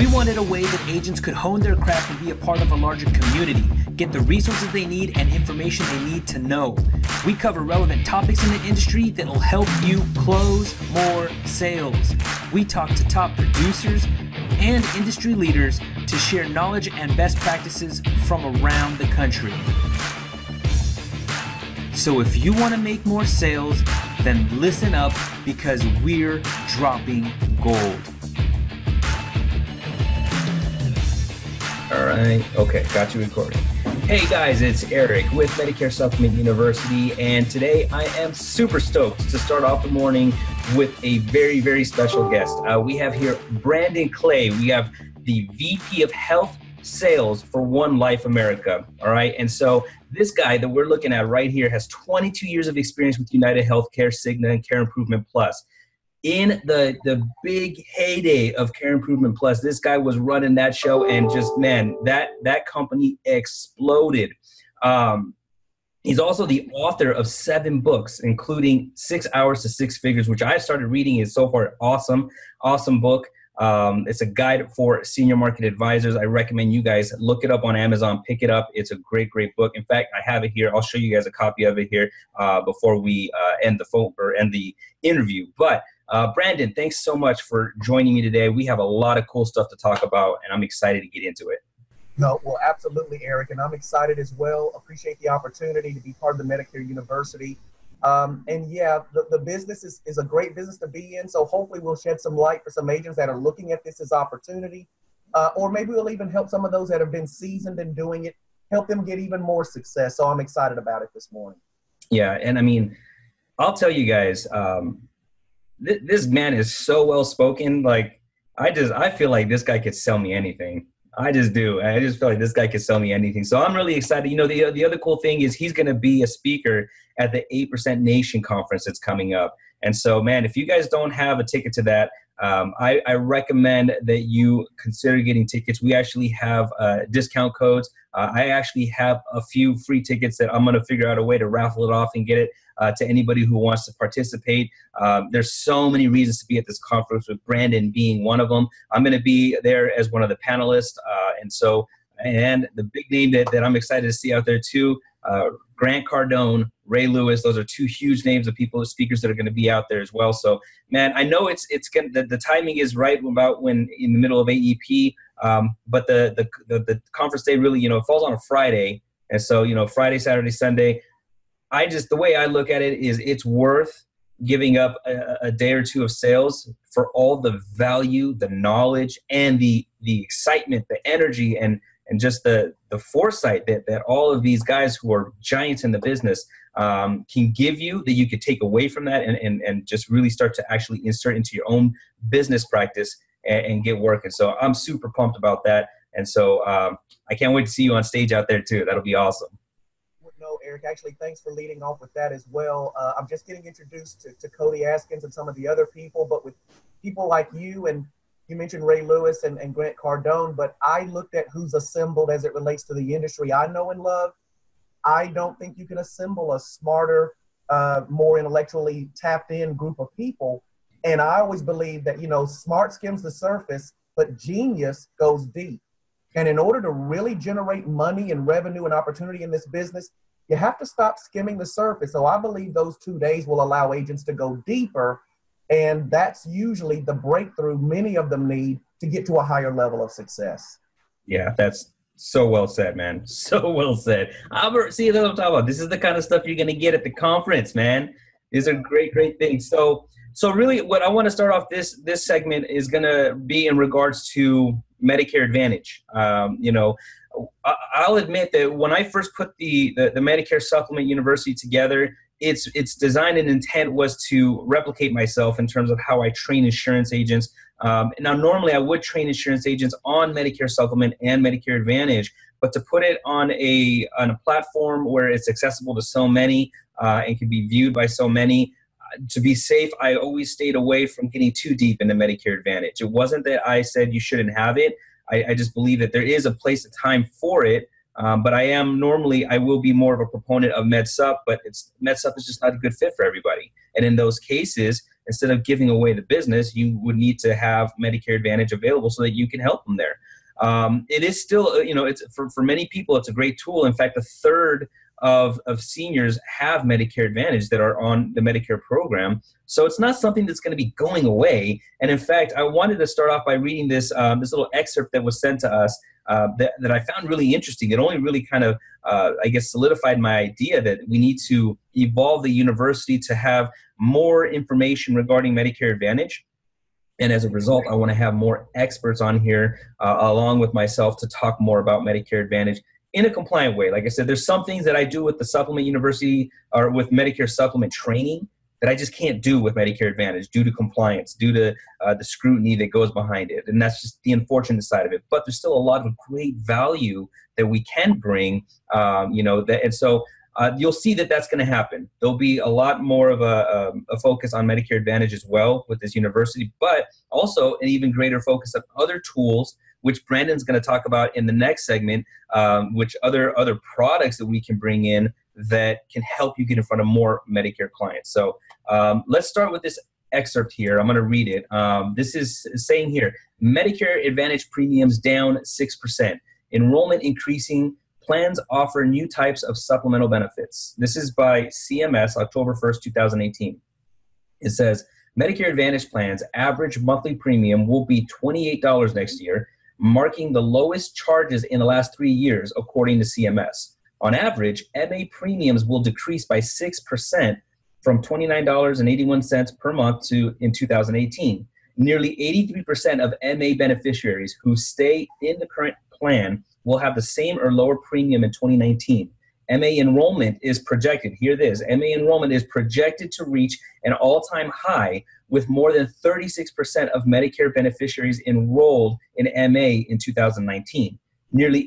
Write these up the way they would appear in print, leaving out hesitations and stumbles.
We wanted a way that agents could hone their craft and be a part of a larger community, get the resources they need and information they need to know. We cover relevant topics in the industry that will help you close more sales. We talk to top producers and industry leaders to share knowledge and best practices from around the country. So if you want to make more sales, then listen up, because we're dropping gold. All right. Okay. Got you recording. Hey guys, it's Eric with Medicare Supplement University, and today I am super stoked to start off the morning with a very, very special guest. We have here Brandon Clay. We have the VP of Health Sales for One Life America. All right. And so this guy that we're looking at right here has 22 years of experience with United Healthcare, Cigna, and Care Improvement Plus. In the big heyday of Care Improvement Plus, this guy was running that show, and just, man, that company exploded. He's also the author of 7 books, including 6 Hours to Six Figures, which I started reading. Is so far awesome book. It's a guide for senior market advisors. I recommend you guys look it up on Amazon, pick it up. It's a great book. In fact, I have it here. I'll show you guys a copy of it here before we end the interview. But Brandon, thanks so much for joining me today. We have a lot of cool stuff to talk about, and I'm excited to get into it. No, well, absolutely, Eric, and I'm excited as well. Appreciate the opportunity to be part of the Medicare University. And yeah, the business is a great business to be in, so hopefully we'll shed some light for some agents that are looking at this as opportunity, or maybe we'll even help some of those that have been seasoned in doing it, help them get even more success. So I'm excited about it this morning. Yeah, and I mean, I'll tell you guys, this man is so well spoken. Like, I feel like this guy could sell me anything. I just do. I just feel like this guy could sell me anything. So I'm really excited. You know, the other cool thing is he's going to be a speaker at the 8% Nation conference that's coming up. And so, man, if you guys don't have a ticket to that, I recommend that you consider getting tickets. We actually have discount codes. I actually have a few free tickets that I'm going to figure out a way to raffle it off and get it to anybody who wants to participate. There's so many reasons to be at this conference, with Brandon being one of them. I'm going to be there as one of the panelists. And the big name that I'm excited to see out there too, Grant Cardone, Ray Lewis. Those are 2 huge names of speakers that are going to be out there as well. So, man, I know it's the timing is right about when in the middle of AEP, but the conference day really, it falls on a Friday, and so Friday, Saturday, Sunday. The way I look at it is it's worth giving up a day or two of sales for all the value, the knowledge, and the excitement, the energy, and just the foresight that all of these guys who are giants in the business can give you, that you could take away from that and just really start to actually insert into your own business practice and get working. So I'm super pumped about that. And so I can't wait to see you on stage out there too. That'll be awesome. No, Eric, actually, thanks for leading off with that as well. I'm just getting introduced to Cody Askins and some of the other people, but with people like you, and you mentioned Ray Lewis and Grant Cardone, but I looked at who's assembled as it relates to the industry I know and love. I don't think you can assemble a smarter, more intellectually tapped in group of people. And I always believe that, smart skims the surface, but genius goes deep. And in order to really generate money and revenue and opportunity in this business, you have to stop skimming the surface. So I believe those 2 days will allow agents to go deeper. And that's usually the breakthrough many of them need to get to a higher level of success. Yeah, that's so well said, man. So well said. Albert, see what I'm talking about. This is the kind of stuff you're going to get at the conference, man. These are great things. So really what I want to start off this segment is going to be in regards to Medicare Advantage. I'll admit that when I first put the Medicare Supplement University together, its design and intent was to replicate myself in terms of how I train insurance agents. Now, normally I would train insurance agents on Medicare Supplement and Medicare Advantage, but to put it on a platform where it's accessible to so many and can be viewed by so many, to be safe, I always stayed away from getting too deep into Medicare Advantage. It wasn't that I said you shouldn't have it. I just believe that there is a place and time for it. But I will be more of a proponent of MedSup, but MedSup is just not a good fit for everybody. And in those cases, instead of giving away the business, you would need to have Medicare Advantage available so that you can help them there. It is still, it's for many people, it's a great tool. In fact, a third of seniors have Medicare Advantage that are on the Medicare program. So it's not something that's going to be going away. And in fact, I wanted to start off by reading this little excerpt that was sent to us that I found really interesting. It only really kind of, solidified my idea that we need to evolve the university to have more information regarding Medicare Advantage. And as a result, I want to have more experts on here along with myself to talk more about Medicare Advantage in a compliant way. Like I said, there's some things that I do with the supplement university or with Medicare supplement training that I just can't do with Medicare Advantage due to compliance, due to the scrutiny that goes behind it. And that's just the unfortunate side of it. But there's still a lot of great value that we can bring, you'll see that that's going to happen. There'll be a lot more of a focus on Medicare Advantage as well with this university, but also an even greater focus on other tools, which Brandon's going to talk about in the next segment, which other products that we can bring in that can help you get in front of more Medicare clients. So let's start with this excerpt here. I'm going to read it. This is saying here, Medicare Advantage premiums down 6%. Enrollment increasing. Plans offer new types of supplemental benefits. This is by CMS, October 1st, 2018. It says, Medicare Advantage plans average monthly premium will be $28 next year, marking the lowest charges in the last 3 years, according to CMS. On average, MA premiums will decrease by 6% from $29.81 per month in 2018. Nearly 83% of MA beneficiaries who stay in the current plan will have the same or lower premium in 2019. MA enrollment is projected, hear this, MA enrollment is projected to reach an all-time high with more than 36% of Medicare beneficiaries enrolled in MA in 2019. Nearly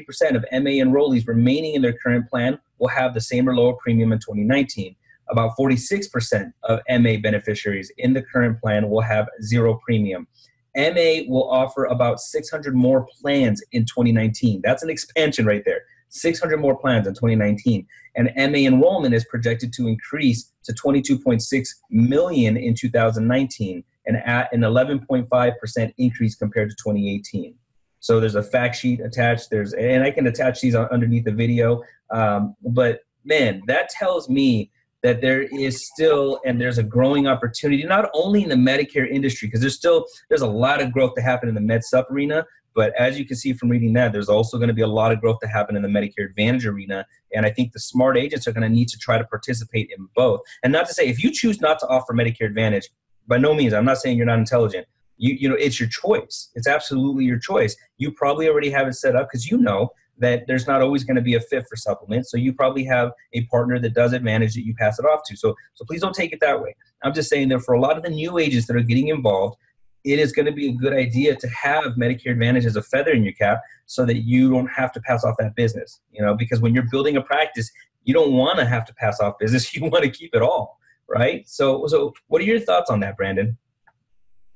83% of MA enrollees remaining in their current plan will have the same or lower premium in 2019. About 46% of MA beneficiaries in the current plan will have zero premium. MA will offer about 600 more plans in 2019. That's an expansion right there. 600 more plans in 2019. And MA enrollment is projected to increase to 22.6 million in 2019, and at an 11.5% increase compared to 2018. So there's a fact sheet attached. And I can attach these underneath the video. But man, that tells me that there is still, and there's a growing opportunity, not only in the Medicare industry, because there's a lot of growth to happen in the Med Sup arena, but as you can see from reading that, there's also going to be a lot of growth to happen in the Medicare Advantage arena, and I think the smart agents are going to need to try to participate in both. And not to say, if you choose not to offer Medicare Advantage, by no means, I'm not saying you're not intelligent. It's your choice. It's absolutely your choice. You probably already have it set up because you know that there's not always going to be a fit for supplements. So you probably have a partner that does Advantage that you pass it off to. So please don't take it that way. I'm just saying that for a lot of the new agents that are getting involved, it is going to be a good idea to have Medicare Advantage as a feather in your cap so that you don't have to pass off that business. Because when you're building a practice, you don't want to have to pass off business. You want to keep it all, right? So what are your thoughts on that, Brandon?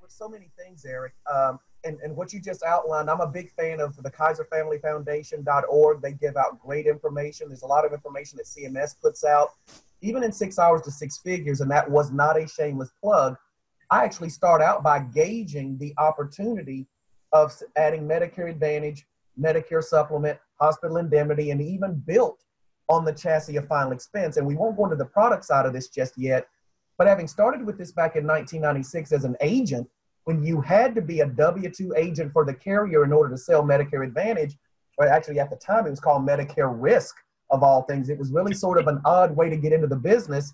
With so many things, Eric. And what you just outlined, I'm a big fan of the KaiserFamilyFoundation.org. They give out great information. There's a lot of information that CMS puts out, even in 6 hours to six figures, and that was not a shameless plug. I actually start out by gauging the opportunity of adding Medicare Advantage, Medicare Supplement, Hospital Indemnity, and even built on the chassis of final expense. And we won't go into the product side of this just yet, but having started with this back in 1996 as an agent, when you had to be a W-2 agent for the carrier in order to sell Medicare Advantage, or actually at the time it was called Medicare Risk of all things. It was really sort of an odd way to get into the business.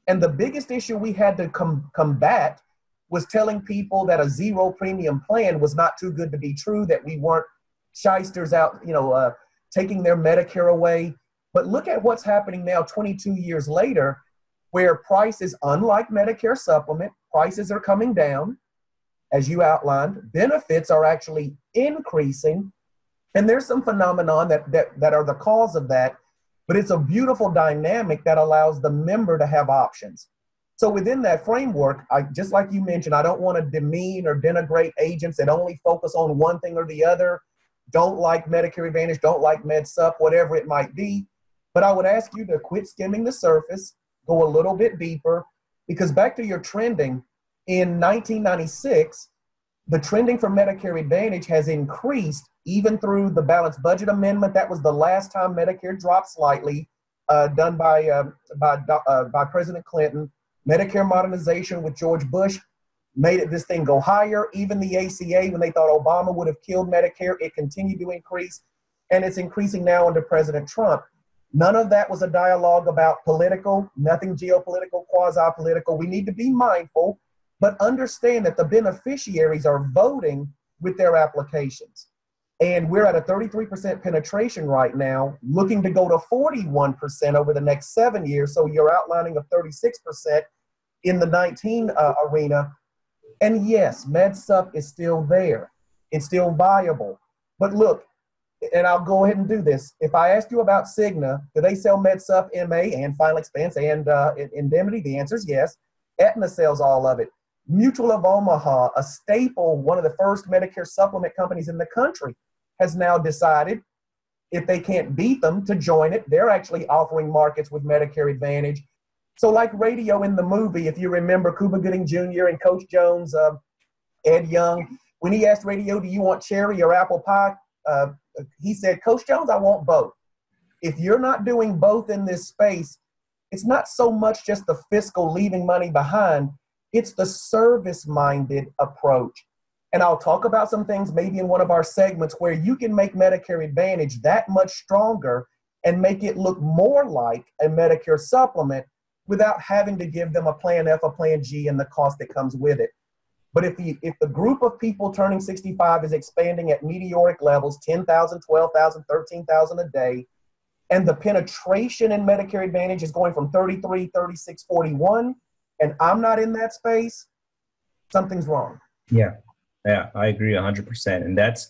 And the biggest issue we had to combat was telling people that a zero premium plan was not too good to be true, that we weren't shysters out, taking their Medicare away. But look at what's happening now 22 years later, where prices, unlike Medicare Supplement, prices are coming down. As you outlined, benefits are actually increasing, and there's some phenomenon that are the cause of that, but it's a beautiful dynamic that allows the member to have options. So within that framework, just like you mentioned, I don't want to demean or denigrate agents that only focus on one thing or the other, don't like Medicare Advantage, don't like Med Sup, whatever it might be, but I would ask you to quit skimming the surface, go a little bit deeper, Because back to your trending, in 1996, the trending for Medicare Advantage has increased even through the balanced budget amendment. That was the last time Medicare dropped slightly, done by President Clinton. Medicare modernization with George Bush made this thing go higher. Even the ACA, when they thought Obama would have killed Medicare, it continued to increase, and it's increasing now under President Trump. None of that was a dialogue about political, nothing geopolitical, quasi-political. We need to be mindful, but understand that the beneficiaries are voting with their applications. And we're at a 33% penetration right now, looking to go to 41% over the next 7 years. So you're outlining of 36% in the 19 arena. And yes, MedSup is still there. It's still viable. But look, and I'll go ahead and do this. If I asked you about Cigna, do they sell MedSup, MA, and final expense and indemnity? The answer is yes. Aetna sells all of it. Mutual of Omaha, a staple, one of the first Medicare supplement companies in the country, has now decided, if they can't beat them, to join it. They're actually offering markets with Medicare Advantage. So like radio in the movie, if you remember Cuba Gooding Jr. and Coach Jones, Ed Young, when he asked radio, do you want cherry or apple pie? He said, Coach Jones, I want both. If you're not doing both in this space, it's not so much just the fiscal leaving money behind, it's the service-minded approach. And I'll talk about some things maybe in one of our segments where you can make Medicare Advantage that much stronger and make it look more like a Medicare supplement without having to give them a Plan F, a Plan G, and the cost that comes with it. But if the group of people turning 65 is expanding at meteoric levels, 10,000, 12,000, 13,000 a day, and the penetration in Medicare Advantage is going from 33, 36, 41, and I'm not in that space, something's wrong. Yeah, I agree 100%. And that's,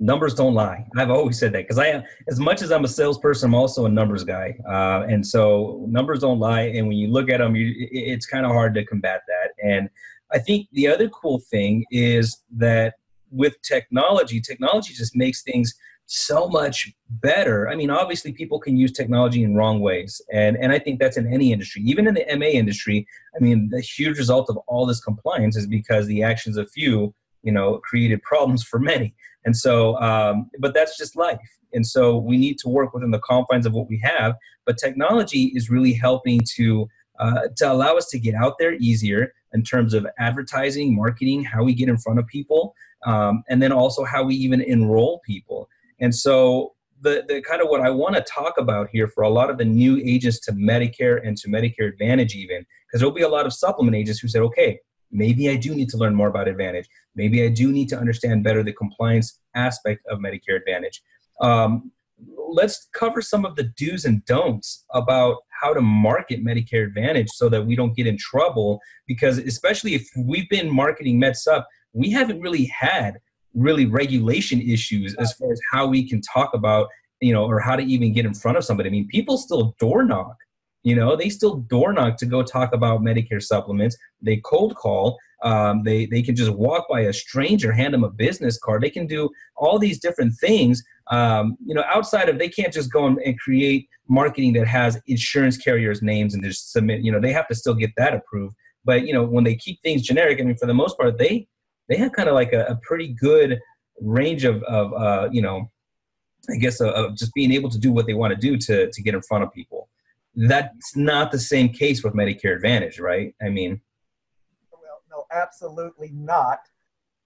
numbers don't lie. I've always said that because I am, as much as I'm a salesperson, I'm also a numbers guy. And so numbers don't lie. And when you look at them, it's kind of hard to combat that. And I think the other cool thing is that with technology just makes things so much better. I mean, obviously people can use technology in wrong ways. And I think that's in any industry, even in the MA industry. I mean, the huge result of all this compliance is because the actions of few, created problems for many. And so, but that's just life. And so we need to work within the confines of what we have. But technology is really helping to allow us to get out there easier in terms of advertising, marketing, how we get in front of people, and then also how we even enroll people. And so the kind of what I want to talk about here for a lot of the new agents to Medicare and to Medicare Advantage even, because there'll be a lot of supplement agents who said, okay, maybe I do need to learn more about Advantage. Maybe I do need to understand better the compliance aspect of Medicare Advantage. Let's cover some of the do's and don'ts about how to market Medicare Advantage so that we don't get in trouble, because especially if we've been marketing MedSup, we haven't really had regulation issues as far as how we can talk about, or how to even get in front of somebody. I mean, people still door knock, they still door knock to go talk about Medicare supplements. They cold call. They can just walk by a stranger, hand them a business card. They can do all these different things, outside of, they can't just go and create marketing that has insurance carriers' names and just submit, they have to still get that approved. But, when they keep things generic, I mean, for the most part, they have kind of like a pretty good range of just being able to do what they want to do to get in front of people. That's not the same case with Medicare Advantage, right? I mean. Well, no, absolutely not.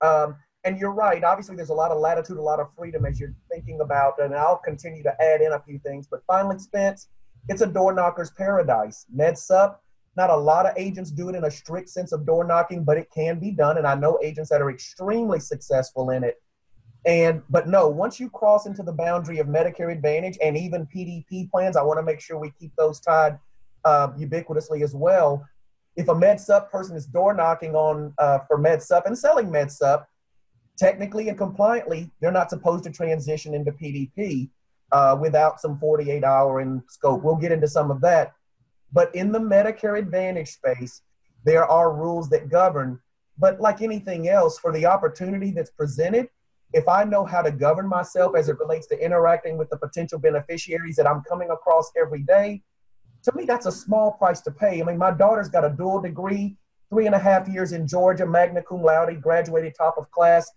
And you're right. Obviously, there's a lot of latitude, a lot of freedom as you're thinking about, and I'll continue to add in a few things. But final expense, it's a door knocker's paradise. MedSup, not a lot of agents do it in a strict sense of door knocking, but it can be done. And I know agents that are extremely successful in it. But no, once you cross into the boundary of Medicare Advantage and even PDP plans, I want to make sure we keep those tied ubiquitously as well. If a MedSup person is door knocking on for MedSup and selling MedSup, technically and compliantly, they're not supposed to transition into PDP without some 48-hour in scope. We'll get into some of that. But in the Medicare Advantage space, there are rules that govern. But like anything else, for the opportunity that's presented, if I know how to govern myself as it relates to interacting with the potential beneficiaries that I'm coming across every day, to me, that's a small price to pay. I mean, my daughter's got a dual degree, 3.5 years in Georgia, magna cum laude, graduated top of class.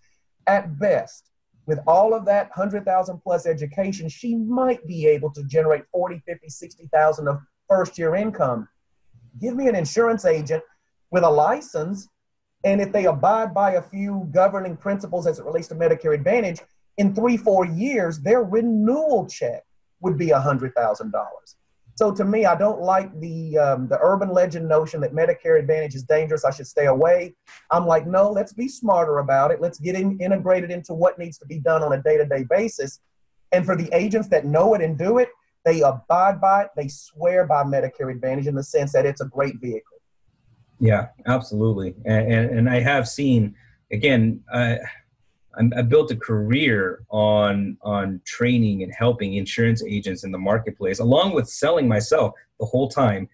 At best, with all of that 100,000 plus education, she might be able to generate 40, 50, 60,000 of first year income. Give me an insurance agent with a license, and if they abide by a few governing principles as it relates to Medicare Advantage, in 3-4 years, their renewal check would be $100,000. So to me, I don't like the urban legend notion that Medicare Advantage is dangerous, I should stay away. I'm like, no, let's be smarter about it. Let's get integrated into what needs to be done on a day-to-day basis. And for the agents that know it and do it, they abide by it. They swear by Medicare Advantage in the sense that it's a great vehicle. Yeah, absolutely. And I have seen, again, I built a career on training and helping insurance agents in the marketplace, along with selling myself the whole time.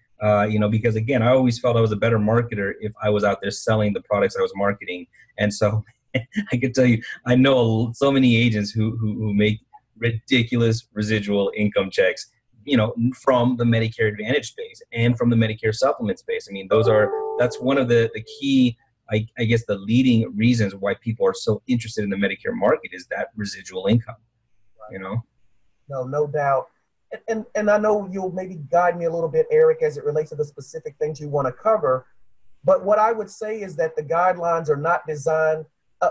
Because again, I always felt I was a better marketer if I was out there selling the products I was marketing. And so I can tell you, I know so many agents who make ridiculous residual income checks, from the Medicare Advantage space and from the Medicare supplement space. I mean, that's one of the key, I guess, the leading reasons why people are so interested in the Medicare market is that residual income, right. No doubt. And I know you'll maybe guide me a little bit, Eric, as it relates to the specific things you want to cover. But what I would say is that the guidelines are not designed,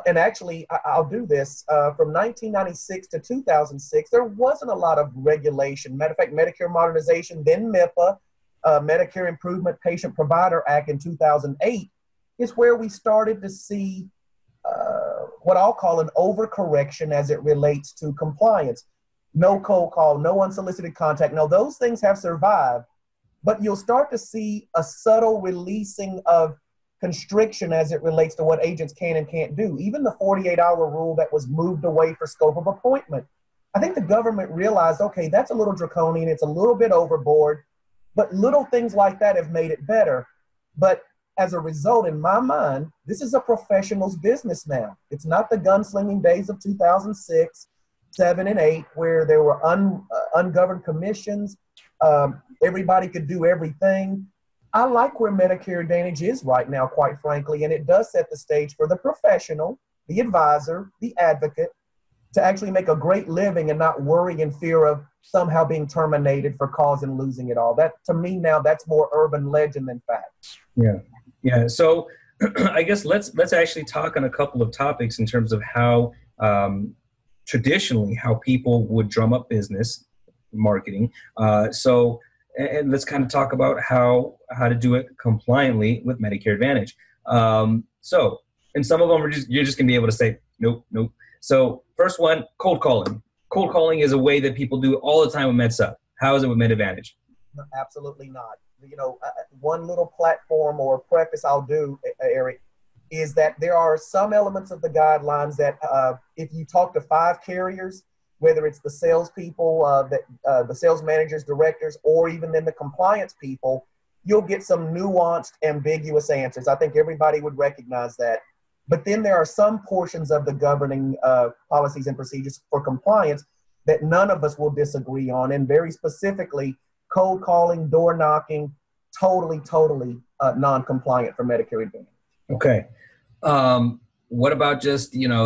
and actually I'll do this, from 1996 to 2006, there wasn't a lot of regulation. Matter of fact, Medicare modernization, then MIPA, Medicare Improvement Patient Provider Act in 2008, is where we started to see what I'll call an overcorrection as it relates to compliance. No cold call, no unsolicited contact. Now, those things have survived, but you'll start to see a subtle releasing of constriction as it relates to what agents can and can't do. Even the 48-hour rule that was moved away for scope of appointment. I think the government realized, okay, that's a little draconian, it's a little bit overboard, but little things like that have made it better. But as a result, in my mind, this is a professional's business now. It's not the gunslinging days of 2006, 7, and 8, where there were ungoverned commissions. Everybody could do everything. I like where Medicare Advantage is right now, quite frankly, and it does set the stage for the professional, the advisor, the advocate, to actually make a great living and not worry in fear of somehow being terminated for cause and losing it all. That, to me now, that's more urban legend than fact. Yeah. So I guess let's actually talk on a couple of topics in terms of how traditionally how people would drum up business marketing. And let's kind of talk about how to do it compliantly with Medicare Advantage. And some of them you're just gonna be able to say nope. So first one, cold calling. Cold calling is a way that people do all the time with MedSup. How is it with Med Advantage? No, absolutely not. One little platform or preface I'll do, Eric, is that there are some elements of the guidelines that if you talk to 5 carriers, whether it's the salespeople, the sales managers, directors, or even then the compliance people, you'll get some nuanced, ambiguous answers. I think everybody would recognize that. But then there are some portions of the governing policies and procedures for compliance that none of us will disagree on. And very specifically, cold calling, door knocking, totally non-compliant for Medicare Advantage. Okay. What about just, you're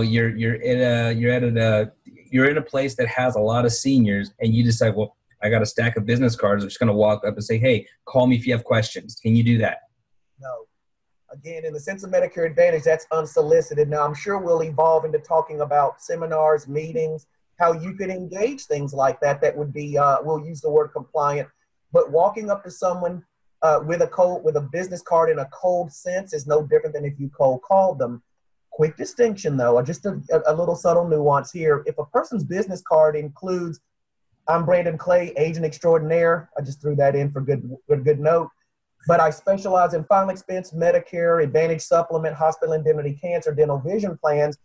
in a place that has a lot of seniors and you decide, well, I got a stack of business cards. I'm just going to walk up and say, hey, call me if you have questions. Can you do that? No. Again, in the sense of Medicare Advantage, that's unsolicited. Now, I'm sure we'll evolve into talking about seminars, meetings, how you could engage things like that. That would be, we'll use the word compliant. But walking up to someone with a business card in a cold sense is no different than if you cold called them. Quick distinction, though, just a little subtle nuance here. If a person's business card includes, I'm Brandon Clay, agent extraordinaire, I just threw that in for good note, but I specialize in final expense, Medicare, Advantage supplement, hospital indemnity, cancer, dental, vision plans.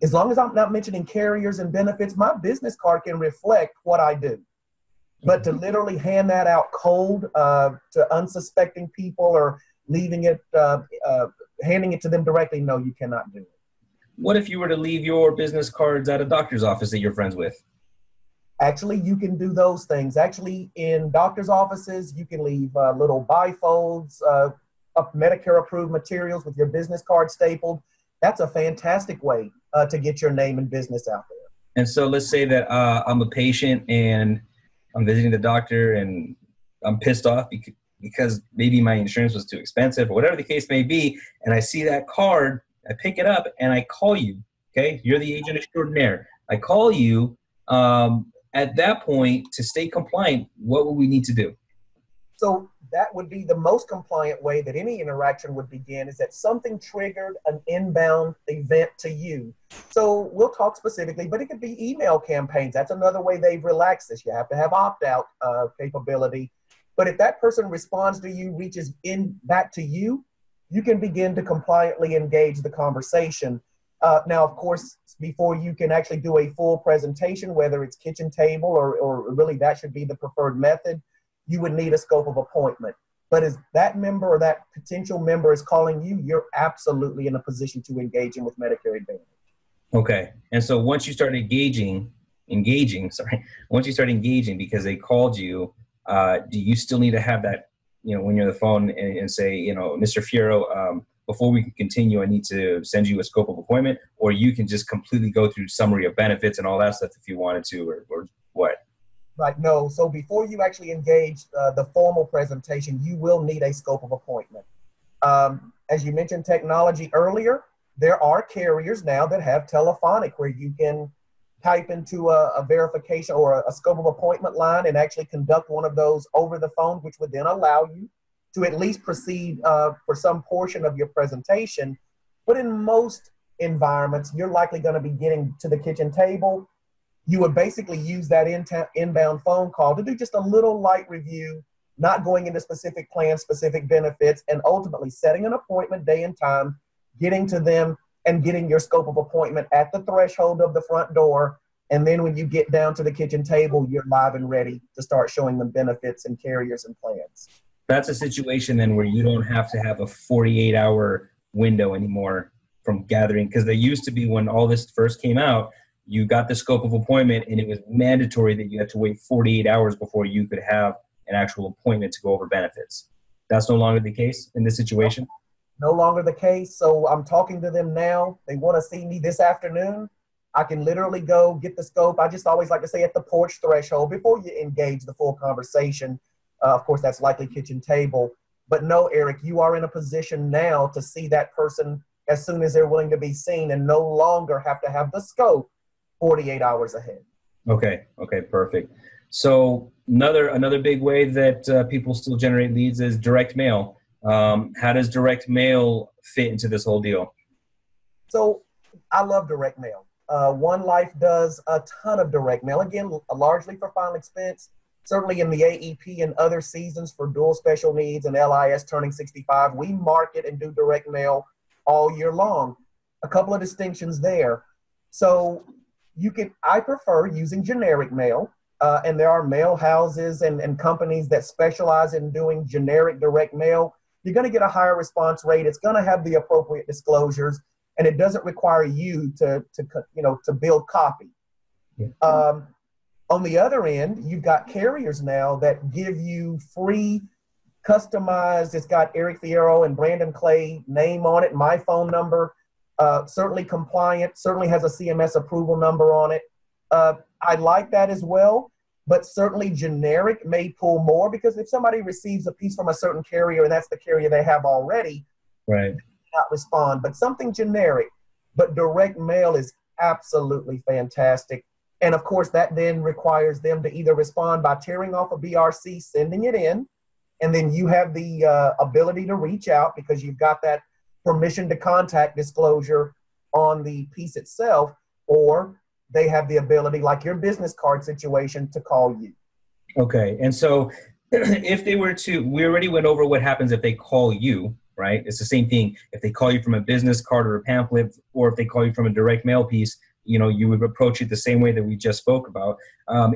As long as I'm not mentioning carriers and benefits, my business card can reflect what I do. But to literally hand that out cold to unsuspecting people or leaving it, handing it to them directly, no, you cannot do it. What if you were to leave your business cards at a doctor's office that you're friends with? Actually, you can do those things. Actually, in doctor's offices, you can leave little bifolds, of Medicare-approved materials with your business card stapled. That's a fantastic way to get your name and business out there. And so let's say that I'm a patient and I'm visiting the doctor and I'm pissed off because maybe my insurance was too expensive or whatever the case may be, and I see that card, I pick it up and I call you, okay? You're the agent extraordinaire. I call you. At that point, to stay compliant, what would we need to do? So that would be the most compliant way that any interaction would begin, is that something triggered an inbound event to you. So we'll talk specifically, but it could be email campaigns. That's another way they've relaxed this. You have to have opt-out capability. But if that person responds to you, reaches in back to you, you can begin to compliantly engage the conversation. Now, of course, before you can actually do a full presentation, whether it's kitchen table or really that should be the preferred method, you would need a scope of appointment. But as that member or that potential member is calling you, you're absolutely in a position to engage in with Medicare Advantage. Okay. And so once you start once you start engaging because they called you, do you still need to have that, when you're on the phone and say, Mr. Fierro, before we can continue, I need to send you a scope of appointment, or you can just completely go through summary of benefits and all that stuff if you wanted to, or what? Right, no. So before you actually engage the formal presentation, you will need a scope of appointment. As you mentioned technology earlier, there are carriers now that have telephonic where you can type into a verification or a scope of appointment line and actually conduct one of those over the phone, which would then allow you to at least proceed for some portion of your presentation. But in most environments, you're likely going to be getting to the kitchen table. You would basically use that inbound phone call to do just a little light review, not going into specific plans, specific benefits, and ultimately setting an appointment day and time, getting to them and getting your scope of appointment at the threshold of the front door. And then when you get down to the kitchen table, you're live and ready to start showing them benefits and carriers and plans. That's a situation then where you don't have to have a 48-hour window anymore from gathering, because there used to be, when all this first came out, you got the scope of appointment and it was mandatory that you had to wait 48 hours before you could have an actual appointment to go over benefits. That's no longer the case in this situation? No longer the case. So I'm talking to them now. They want to see me this afternoon. I can literally go get the scope. I just always like to say at the porch threshold before you engage the full conversation. Of course, that's likely kitchen table. But no, Eric, you are in a position now to see that person as soon as they're willing to be seen and no longer have to have the scope 48 hours ahead. Okay, perfect. So another big way that people still generate leads is direct mail. How does direct mail fit into this whole deal? So I love direct mail. One Life does a ton of direct mail, again, largely for final expense. Certainly in the AEP and other seasons for dual special needs and LIS turning 65, we market and do direct mail all year long. A couple of distinctions there. So I prefer using generic mail, and there are mail houses and companies that specialize in doing generic direct mail. You're going to get a higher response rate. It's going to have the appropriate disclosures, and it doesn't require you to build copy. Yeah. On the other end, you've got carriers now that give you free, customized. It's got Eric Fierro and Brandon Clay name on it, my phone number. Certainly compliant, certainly has a CMS approval number on it. I like that as well, but certainly generic may pull more, because if somebody receives a piece from a certain carrier and that's the carrier they have already, right, not respond. But something generic, but direct mail is absolutely fantastic. And of course, that then requires them to either respond by tearing off a BRC, sending it in, and then you have the ability to reach out because you've got that permission to contact disclosure on the piece itself, or they have the ability, like your business card situation, to call you. Okay. And so if they were to, we already went over what happens if they call you, right? It's the same thing. If they call you from a business card or a pamphlet, or if they call you from a direct mail piece, you would approach it the same way that we just spoke about.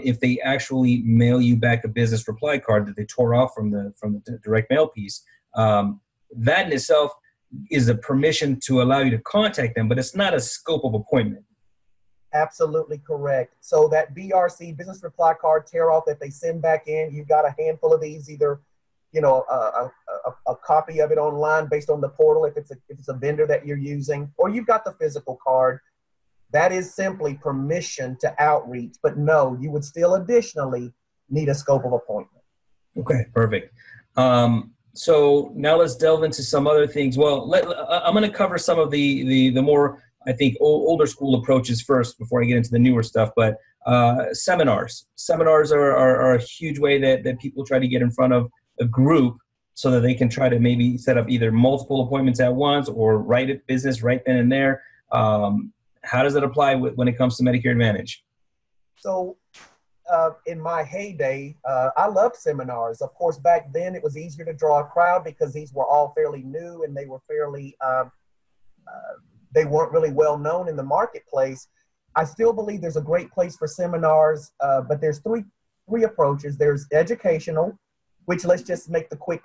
If they actually mail you back a business reply card that they tore off from the direct mail piece, that in itself is a permission to allow you to contact them, but it's not a scope of appointment. Absolutely correct. So that BRC, business reply card tear off that they send back in, you've got a handful of these, either, you know, a copy of it online based on the portal if it's a vendor that you're using, or you've got the physical card. That is simply permission to outreach, but no, you would still additionally need a scope of appointment. Okay, perfect. So now let's delve into some other things. Well, I'm going to cover some of the more, I think, older school approaches first before I get into the newer stuff. But seminars are a huge way that people try to get in front of a group so that they can try to maybe set up either multiple appointments at once or write a business right then and there. How does it apply when it comes to Medicare Advantage? So in my heyday, I loved seminars. Of course, back then it was easier to draw a crowd because these were all fairly new and they were fairly, they weren't really well known in the marketplace. I still believe there's a great place for seminars, but there's three approaches. There's educational, which let's just make the quick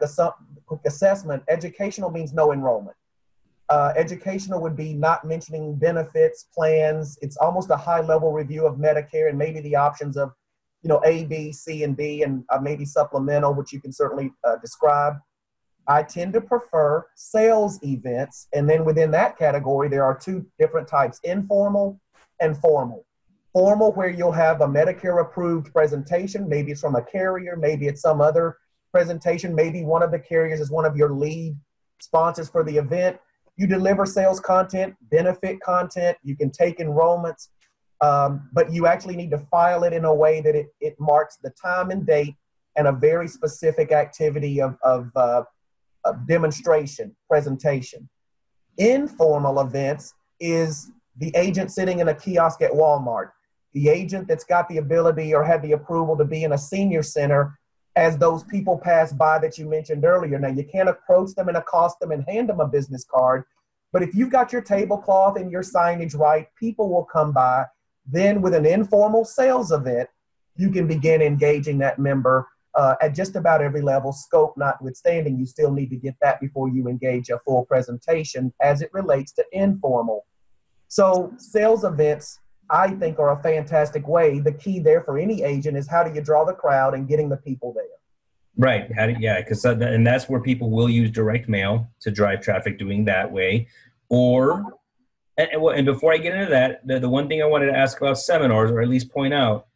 assessment. Educational means no enrollment. Educational would be not mentioning benefits, plans. It's almost a high-level review of Medicare and maybe the options of, you know, A, B, C, and D, and maybe supplemental, which you can certainly describe. I tend to prefer sales events, and then within that category, there are two different types, informal and formal. Formal, where you'll have a Medicare-approved presentation. Maybe it's from a carrier, maybe it's some other presentation, maybe one of the carriers is one of your lead sponsors for the event. You deliver sales content, benefit content, you can take enrollments, but you actually need to file it in a way that it marks the time and date and a very specific activity of demonstration, presentation. Informal events is the agent sitting in a kiosk at Walmart, the agent that's got the ability or had the approval to be in a senior center as those people pass by that you mentioned earlier. Now, you can't approach them and accost them and hand them a business card, but if you've got your tablecloth and your signage right, people will come by. Then with an informal sales event, you can begin engaging that member at just about every level, scope notwithstanding. You still need to get that before you engage a full presentation as it relates to informal. So sales events, I think, are a fantastic way. The key there for any agent is how do you draw the crowd and getting the people there. Right. Because and that's where people will use direct mail to drive traffic doing that way. Or, and before I get into that, the one thing I wanted to ask about seminars, or at least point out,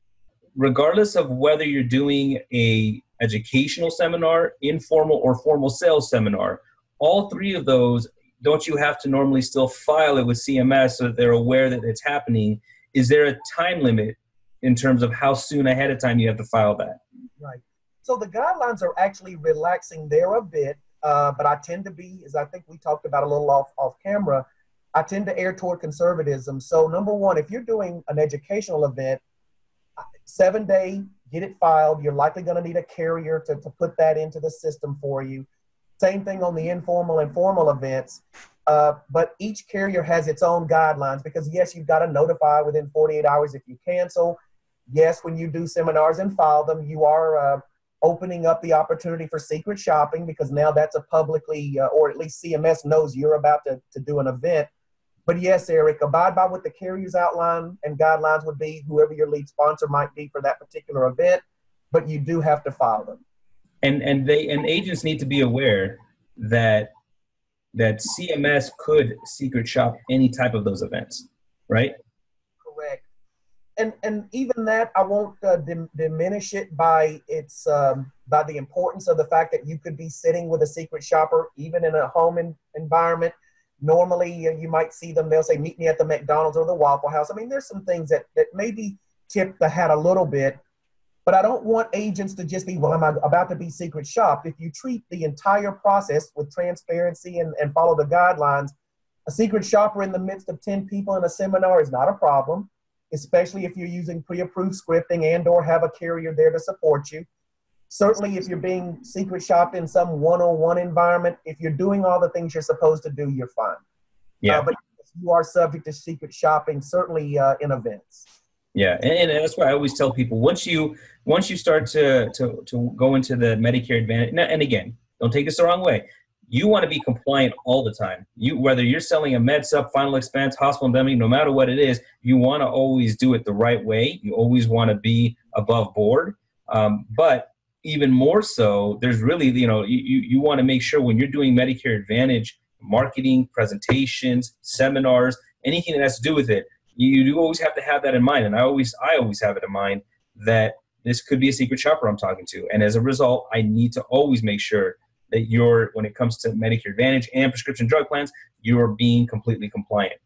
regardless of whether you're doing a educational seminar, informal or formal sales seminar, all three of those, don't you have to normally still file it with CMS so that they're aware that it's happening? Is there a time limit in terms of how soon ahead of time you have to file that? Right. So the guidelines are actually relaxing there a bit, but I tend to be, as I think we talked about a little off camera, I tend to err toward conservatism. So number one, if you're doing an educational event, 7-day, get it filed. You're likely going to need a carrier to put that into the system for you. Same thing on the informal and formal events. But each carrier has its own guidelines because, yes, you've got to notify within 48 hours if you cancel. Yes, when you do seminars and file them, you are opening up the opportunity for secret shopping because now that's a publicly, or at least CMS knows you're about to do an event. But yes, Eric, abide by what the carrier's outline and guidelines would be, whoever your lead sponsor might be for that particular event, but you do have to file them. And agents need to be aware that CMS could secret shop any type of those events, right? Correct. And even that, I won't diminish it by its by the importance of the fact that you could be sitting with a secret shopper, even in a home environment. Normally, you might see them, they'll say, meet me at the McDonald's or the Waffle House. I mean, there's some things that maybe tip the hat a little bit, but I don't want agents to just be, well, am I about to be secret shopped? If you treat the entire process with transparency and follow the guidelines, a secret shopper in the midst of 10 people in a seminar is not a problem, especially if you're using pre-approved scripting and or have a carrier there to support you. Certainly, if you're being secret shopped in some one-on-one environment, if you're doing all the things you're supposed to do, you're fine. Yeah. But you are subject to secret shopping, certainly in events. Yeah, and that's why I always tell people once you start to go into the Medicare Advantage, and again, don't take this the wrong way. you want to be compliant all the time. Whether you're selling a med sub, final expense, hospital indemnity, no matter what it is, you want to always do it the right way. You always want to be above board. But even more so, there's really, you want to make sure when you're doing Medicare Advantage marketing, presentations, seminars, anything that has to do with it, you do always have to have that in mind. And I always have it in mind that this could be a secret shopper I'm talking to. And as a result, I need to always make sure that when it comes to Medicare Advantage and prescription drug plans, you're being completely compliant.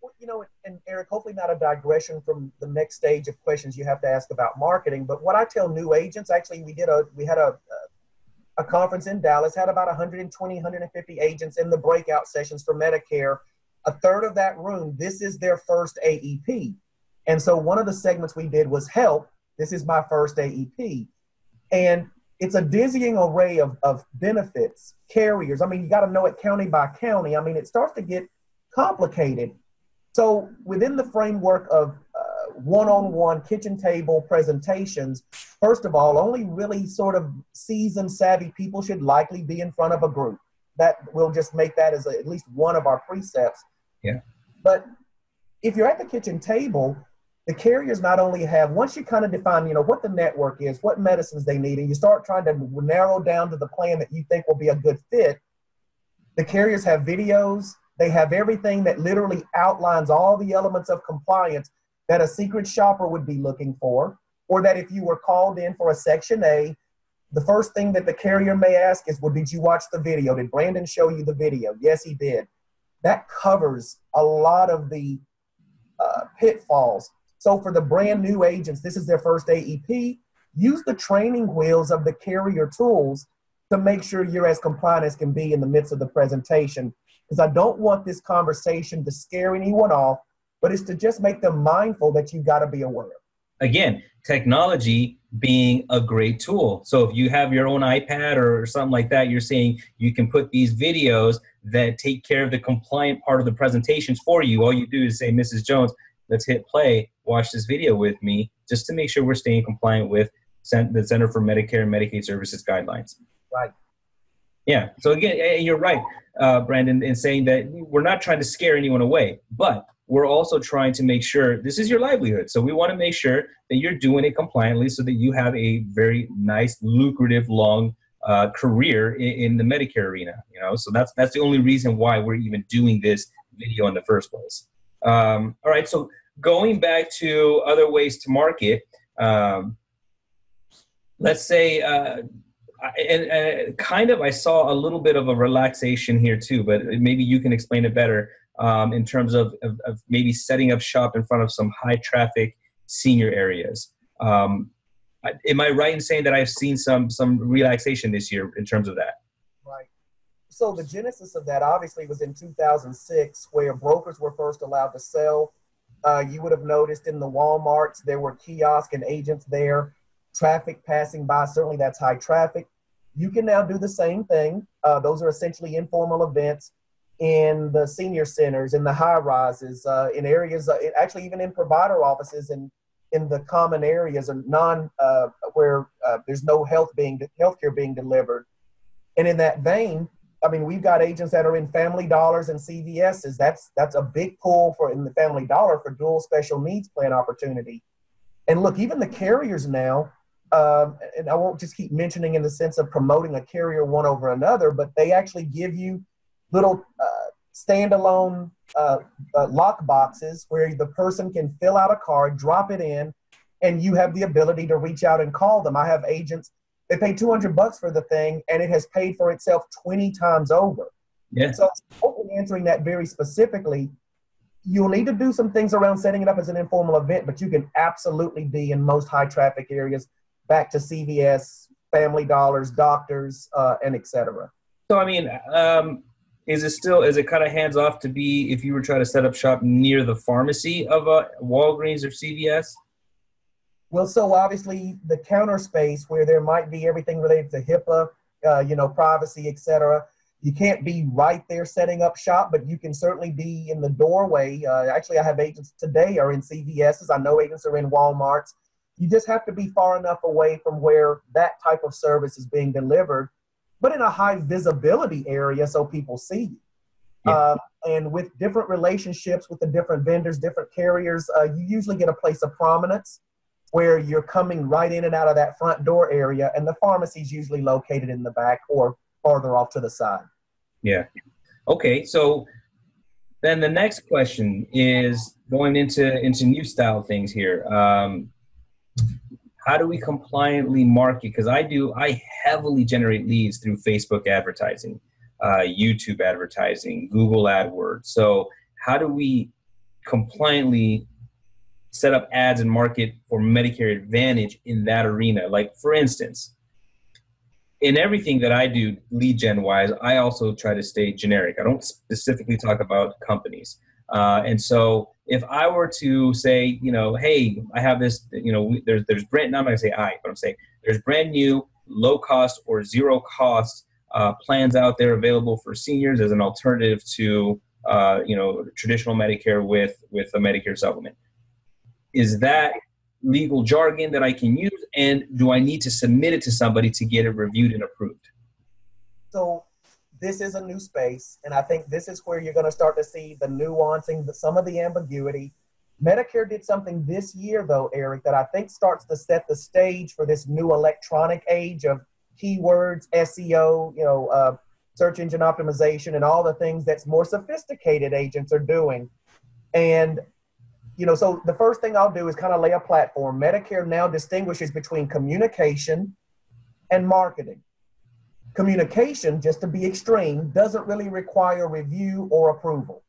Well, and Eric, hopefully not a digression from the next stage of questions you have to ask about marketing, but what I tell new agents, actually, we had a conference in Dallas, had about 120, 150 agents in the breakout sessions for Medicare. A third of that room, this is their first AEP. And so one of the segments we did was help. This is my first AEP. And it's a dizzying array of benefits, carriers. I mean, you got to know it county by county. I mean, it starts to get complicated. So within the framework of one-on-one kitchen table presentations, first of all, only really sort of seasoned, savvy people should likely be in front of a group. That we'll just make that as at least one of our precepts. Yeah. But if you're at the kitchen table, the carriers not only have, once you kind of define, what the network is, what medicines they need, and you start trying to narrow down to the plan that you think will be a good fit, the carriers have videos. They have everything that literally outlines all the elements of compliance that a secret shopper would be looking for, or that if you were called in for a Section A, the first thing that the carrier may ask is, well, did you watch the video? Did Brandon show you the video? Yes, he did. That covers a lot of the pitfalls. So for the brand new agents, this is their first AEP, use the training wheels of the carrier tools to make sure you're as compliant as can be in the midst of the presentation. Because I don't want this conversation to scare anyone off, but it's to just make them mindful that you've got to be aware. Again, technology being a great tool. So if you have your own iPad or something like that, you're saying you can put these videos that take care of the compliant part of the presentations for you. All you do is say, Mrs. Jones, let's hit play, watch this video with me, just to make sure we're staying compliant with the Center for Medicare and Medicaid Services guidelines. Right. Yeah. So again, you're right, Brandon, in saying that we're not trying to scare anyone away, but we're also trying to make sure this is your livelihood. So we want to make sure that you're doing it compliantly so that you have a very nice, lucrative, long career in the Medicare arena. So that's the only reason why we're even doing this video in the first place. All right. So going back to other ways to market, let's say, and kind of, I saw a little bit of a relaxation here too, but maybe you can explain it better in terms of maybe setting up shop in front of some high traffic senior areas. Am I right in saying that I've seen some relaxation this year in terms of that? Right. So the genesis of that obviously was in 2006, where brokers were first allowed to sell. You would have noticed in the Walmarts, there were kiosks and agents there, traffic passing by. Certainly that's high traffic. You can now do the same thing. Those are essentially informal events in the senior centers, in the high rises, in areas, actually even in provider offices and in the common areas and where there's no healthcare being delivered. And in that vein, I mean, we've got agents that are in Family Dollars and CVS's. That's a big pull in the Family Dollar for dual special needs plan opportunity. And look, even the carriers now, and I won't just keep mentioning in the sense of promoting a carrier one over another, but they actually give you little standalone lock boxes where the person can fill out a card, drop it in, and you have the ability to reach out and call them. I have agents, they pay $200 for the thing, and it has paid for itself 20 times over. Yeah. So hopefully answering that very specifically, you'll need to do some things around setting it up as an informal event, but you can absolutely be in most high traffic areas, back to CVS, Family Dollars, doctors, and et cetera. So, I mean, is it kind of hands off to be if you were trying to set up shop near the pharmacy of a Walgreens or CVS? Well, so obviously the counter space where there might be everything related to HIPAA, privacy, et cetera. You can't be right there setting up shop, but you can certainly be in the doorway. Actually, I have agents today are in CVS's. I know agents are in Walmart's. You just have to be far enough away from where that type of service is being delivered. but in a high visibility area so people see you. Yeah. And with different relationships with the different vendors, different carriers, you usually get a place of prominence where you're coming right in and out of that front door area, and the pharmacy is usually located in the back or farther off to the side. Yeah. Okay. So then the next question is going into new style things here. How do we compliantly market? Because I heavily generate leads through Facebook advertising, YouTube advertising, Google AdWords. So how do we compliantly set up ads and market for Medicare Advantage in that arena? Like, for instance, in everything that I do lead gen wise, I also try to stay generic. I don't specifically talk about companies. And so if I were to say, hey, I have this, there's brand, not going to say but I'm saying there's brand new low cost or zero cost plans out there available for seniors as an alternative to, traditional Medicare with a Medicare supplement. Is that legal jargon that I can use, and do I need to submit it to somebody to get it reviewed and approved? So this is a new space, and I think this is where you're going to start to see the nuancing, some of the ambiguity. Medicare did something this year, though, Eric, that I think starts to set the stage for this new electronic age of keywords, SEO, search engine optimization, and all the things that's more sophisticated agents are doing. And so the first thing I'll do is kind of lay a platform. Medicare now distinguishes between communication and marketing. Communication, just to be extreme, doesn't really require review or approval.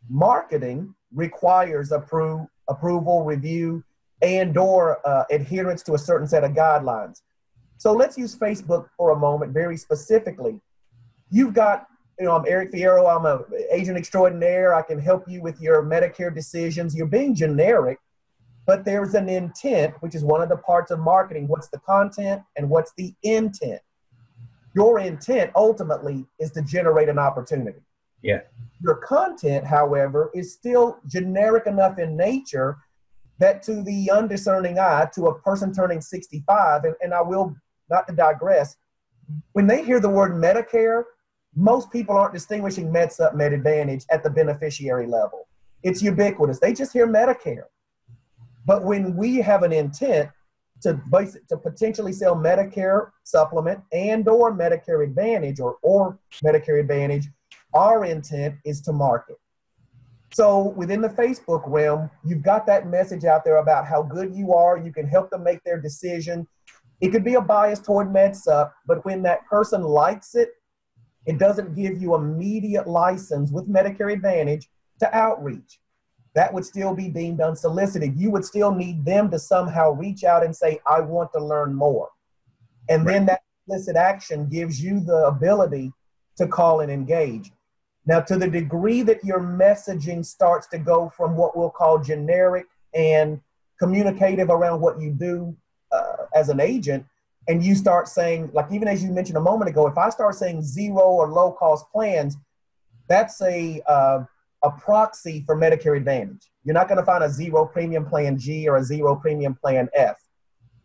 Marketing requires approval, review, and or adherence to a certain set of guidelines. So let's use Facebook for a moment very specifically. You've got I'm Eric Fierro. I'm an agent extraordinaire. I can help you with your Medicare decisions. You're being generic, but there's an intent, which is one of the parts of marketing. What's the content and what's the intent? Your intent ultimately is to generate an opportunity. Yeah. Your content, however, is still generic enough in nature that to the undiscerning eye, to a person turning 65, and I will, not to digress, when they hear the word Medicare, most people aren't distinguishing MedSup, Med Advantage at the beneficiary level. It's ubiquitous. They just hear Medicare. But when we have an intent to potentially sell Medicare supplement and or Medicare Advantage or Medicare Advantage, our intent is to market. So within the Facebook realm, you've got that message out there about how good you are. You can help them make their decision. It could be a bias toward MedSup, but when that person likes it, it doesn't give you immediate license with Medicare Advantage to outreach. That would still be deemed unsolicited. You would still need them to somehow reach out and say, I want to learn more. And then that implicit action gives you the ability to call and engage. Now, to the degree that your messaging starts to go from what we'll call generic and communicative around what you do as an agent, and you start saying, like even as you mentioned a moment ago, if I start saying zero or low cost plans, that's a proxy for Medicare Advantage. You're not going to find a zero premium plan G or a zero premium plan F.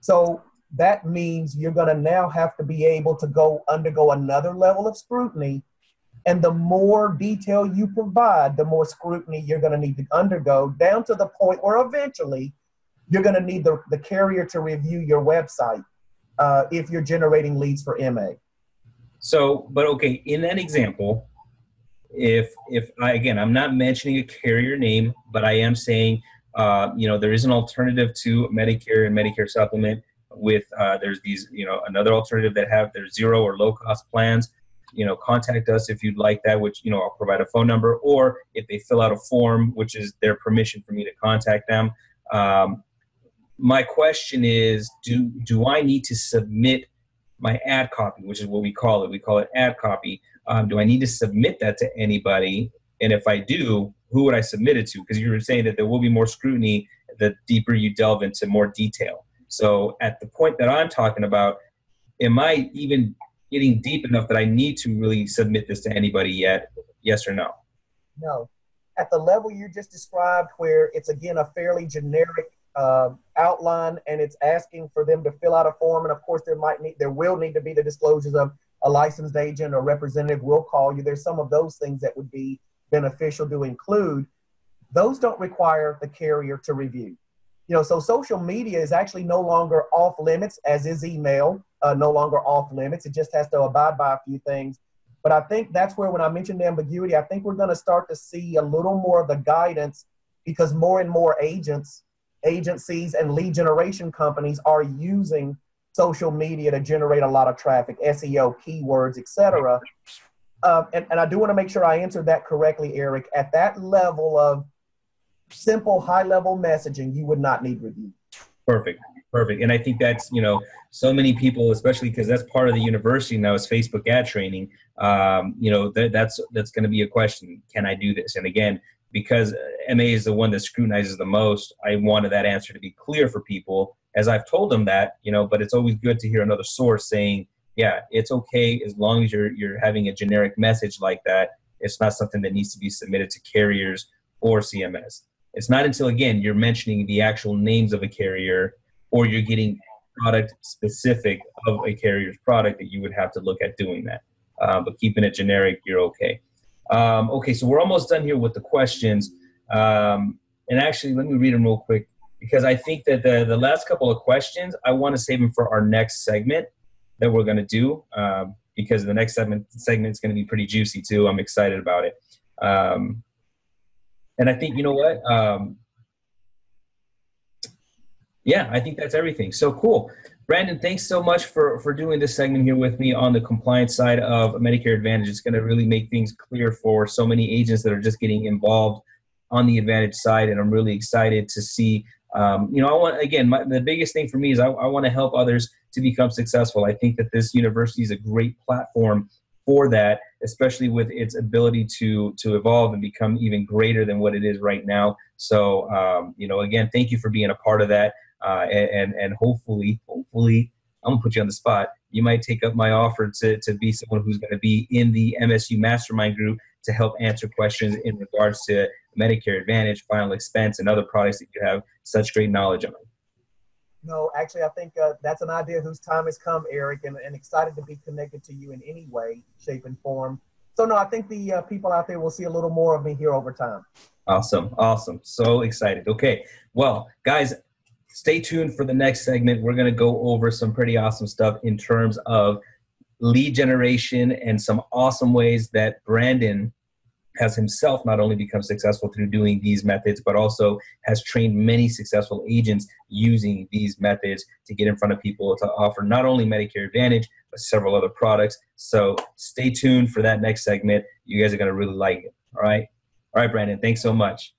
So that means you're going to now have to be able to undergo another level of scrutiny. And the more detail you provide, the more scrutiny you're going to need to undergo, down to the point where eventually you're going to need the carrier to review your website if you're generating leads for MA. So, but okay, in that example, if I'm not mentioning a carrier name, but I am saying, there is an alternative to Medicare and Medicare supplement with, there's these, another alternative that have their zero or low cost plans. Contact us if you'd like that, which, I'll provide a phone number, or if they fill out a form, which is their permission for me to contact them. My question is, do I need to submit my ad copy, which is what we call it? We call it ad copy. Do I need to submit that to anybody? And if I do, who would I submit it to? Because you were saying that there will be more scrutiny the deeper you delve into more detail. So at the point that I'm talking about, am I even getting deep enough that I need to really submit this to anybody yet? Yes or no? No. At the level you just described, where it's, again, a fairly generic outline, and it's asking for them to fill out a form, and of course there will need to be the disclosures of a licensed agent or representative will call you. There's some of those things that would be beneficial to include. Those don't require the carrier to review. So social media is actually no longer off limits, as is email, no longer off limits. It just has to abide by a few things. But I think that's where, when I mentioned the ambiguity, I think we're going to start to see a little more of the guidance, because more and more agencies, and lead generation companies are using social media to generate a lot of traffic, SEO, keywords, etc. And I do want to make sure I answered that correctly, Eric. At that level of simple, high-level messaging, you would not need review. Perfect. And I think that's, so many people, especially because that's part of the university now, is Facebook ad training. That's going to be a question. Can I do this? And again, because MA is the one that scrutinizes the most, I wanted that answer to be clear for people, as I've told them that, but it's always good to hear another source saying, yeah, it's okay as long as you're having a generic message like that. It's not something that needs to be submitted to carriers or CMS. It's not until, again, you're mentioning the actual names of a carrier, or you're getting product specific of a carrier's product, that you would have to look at doing that. But keeping it generic, you're okay. Okay, so we're almost done here with the questions. And actually, let me read them real quick, because I think that the last couple of questions, I want to save them for our next segment that we're going to do, because the next segment is going to be pretty juicy too. I'm excited about it. And I think, you know what? Yeah, I think that's everything. So cool. Brandon, thanks so much for doing this segment here with me on the compliance side of Medicare Advantage. It's going to really make things clear for so many agents that are just getting involved on the Advantage side. And I'm really excited to see, I want, again, the biggest thing for me is I want to help others to become successful. I think that this university is a great platform for that, especially with its ability to evolve and become even greater than what it is right now. So, again, thank you for being a part of that. And hopefully, I'm gonna put you on the spot. You might take up my offer to be someone who's going to be in the MSU Mastermind group to help answer questions in regards to Medicare Advantage, final expense, and other products that you have such great knowledge on. No, actually, I think that's an idea whose time has come, Eric, and excited to be connected to you in any way, shape, and form. So, no, I think the people out there will see a little more of me here over time. Awesome. So excited. Okay, well, guys, stay tuned for the next segment. We're going to go over some pretty awesome stuff in terms of lead generation and some awesome ways that Brandon has himself not only become successful through doing these methods, but also has trained many successful agents using these methods to get in front of people to offer not only Medicare Advantage, but several other products. So stay tuned for that next segment. You guys are going to really like it. All right, Brandon, thanks so much.